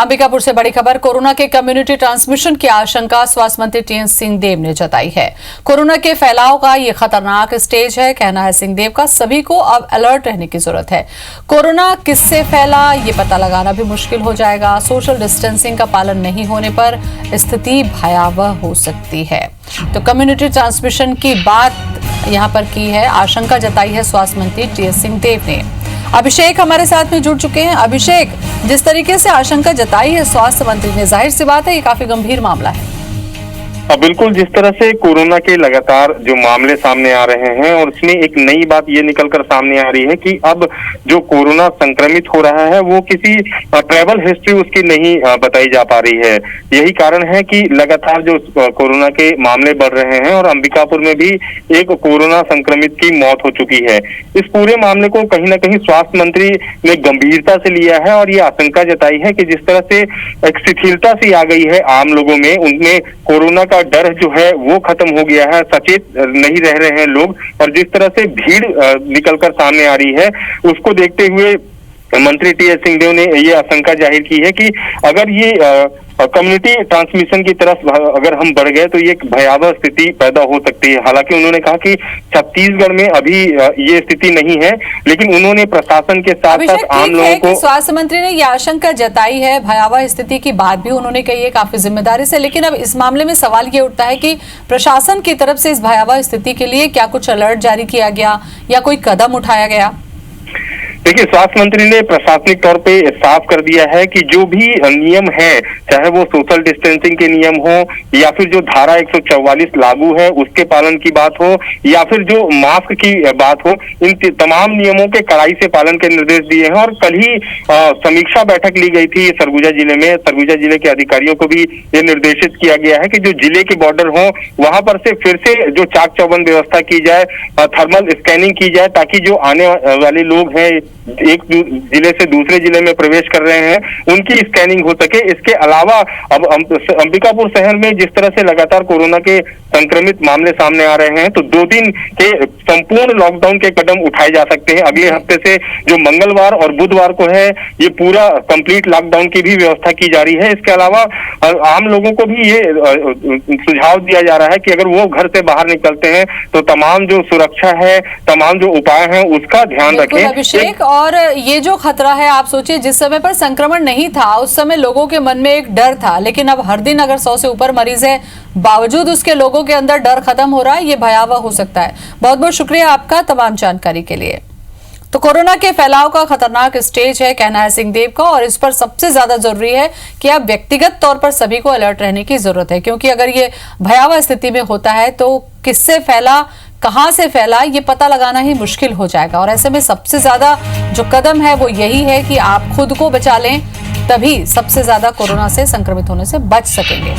अंबिकापुर से बड़ी खबर। कोरोना के कम्युनिटी ट्रांसमिशन की आशंका स्वास्थ्य मंत्री टीएस सिंहदेव ने जताई है। कोरोना के फैलाव का ये खतरनाक स्टेज है, कहना है सिंहदेव का। सभी को अब अलर्ट रहने की जरूरत है। कोरोना किससे फैला ये पता लगाना भी मुश्किल हो जाएगा। सोशल डिस्टेंसिंग का पालन नहीं होने पर स्थिति भयावह हो सकती है। तो कम्युनिटी ट्रांसमिशन की बात यहां पर की है, आशंका जताई है स्वास्थ्य मंत्री टीएस सिंहदेव ने। अभिषेक हमारे साथ में जुड़ चुके हैं। अभिषेक, जिस तरीके से आशंका जताई है स्वास्थ्य मंत्री ने, जाहिर सी बात है ये काफी गंभीर मामला है। बिल्कुल, जिस तरह से कोरोना के लगातार जो मामले सामने आ रहे हैं और इसमें एक नई बात ये निकलकर सामने आ रही है कि अब जो कोरोना संक्रमित हो रहा है वो किसी ट्रैवल हिस्ट्री उसकी नहीं बताई जा पा रही है। यही कारण है कि लगातार जो कोरोना के मामले बढ़ रहे हैं और अंबिकापुर में भी एक कोरोना संक्रमित की मौत हो चुकी है। इस पूरे मामले को कहीं ना कहीं स्वास्थ्य मंत्री ने गंभीरता से लिया है और ये आशंका जताई है कि जिस तरह से एक शिथिलता सी आ गई है आम लोगों में, उनमें कोरोना का डर जो है वो खत्म हो गया है, सचेत नहीं रह रहे हैं लोग। और जिस तरह से भीड़ निकलकर सामने आ रही है उसको देखते हुए मंत्री टीएस सिंहदेव ने ये आशंका जाहिर की है कि अगर ये कम्युनिटी ट्रांसमिशन की तरफ अगर हम बढ़ गए तो ये भयावह स्थिति पैदा हो सकती है। हालांकि उन्होंने कहा कि छत्तीसगढ़ में अभी ये स्थिति नहीं है, लेकिन उन्होंने प्रशासन के साथ साथ आम लोगों को। स्वास्थ्य मंत्री ने ये आशंका जताई है, भयावह स्थिति की बात भी उन्होंने कही है काफी जिम्मेदारी से। लेकिन अब इस मामले में सवाल ये उठता है कि प्रशासन की तरफ से इस भयावह स्थिति के लिए क्या कुछ अलर्ट जारी किया गया या कोई कदम उठाया गया? देखिए, स्वास्थ्य मंत्री ने प्रशासनिक तौर पे साफ कर दिया है कि जो भी नियम है, चाहे वो सोशल डिस्टेंसिंग के नियम हो या फिर जो धारा 144 लागू है उसके पालन की बात हो या फिर जो मास्क की बात हो, इन तमाम नियमों के कड़ाई से पालन के निर्देश दिए हैं। और कल ही समीक्षा बैठक ली गई थी सरगुजा जिले में। सरगुजा जिले के अधिकारियों को भी ये निर्देशित किया गया है कि जो जिले के बॉर्डर हो वहां पर से फिर से जो चाक चौबंद व्यवस्था की जाए, थर्मल स्कैनिंग की जाए, ताकि जो आने वाले लोग हैं एक जिले से दूसरे जिले में प्रवेश कर रहे हैं उनकी स्कैनिंग हो सके। इसके अलावा अब अंबिकापुर शहर में जिस तरह से लगातार कोरोना के संक्रमित मामले सामने आ रहे हैं तो 2 दिन के संपूर्ण लॉकडाउन के कदम उठाए जा सकते हैं। अगले हफ्ते से जो मंगलवार और बुधवार को है ये पूरा कंप्लीट लॉकडाउन की भी व्यवस्था की जा रही है। इसके अलावा आम लोगों को भी ये सुझाव दिया जा रहा है कि अगर वो घर से बाहर निकलते हैं तो तमाम जो सुरक्षा है, तमाम जो उपाय हैं उसका ध्यान रखें। अभिषेक, और ये जो खतरा है, आप सोचिए जिस समय पर संक्रमण नहीं था उस समय लोगों के मन में एक डर था, लेकिन अब हर दिन अगर 100 से ऊपर मरीज है बावजूद उसके लोगों के अंदर डर खत्म हो रहा है, ये भयावह हो सकता है। बहुत बहुत शुक्रिया आपका तमाम जानकारी के लिए। तो कोरोना के फैलाव का खतरनाक स्टेज है, कहना है सिंहदेव का, और इस पर सबसे ज्यादा जरूरी है कि अब व्यक्तिगत तौर पर सभी को अलर्ट रहने की जरूरत है, क्योंकि अगर ये भयावह स्थिति में होता है तो किससे फैला, कहां से फैला, ये पता लगाना ही मुश्किल हो जाएगा। और ऐसे में सबसे ज्यादा जो कदम है वो यही है कि आप खुद को बचा लें, तभी सबसे ज्यादा कोरोना से संक्रमित होने से बच सकेंगे।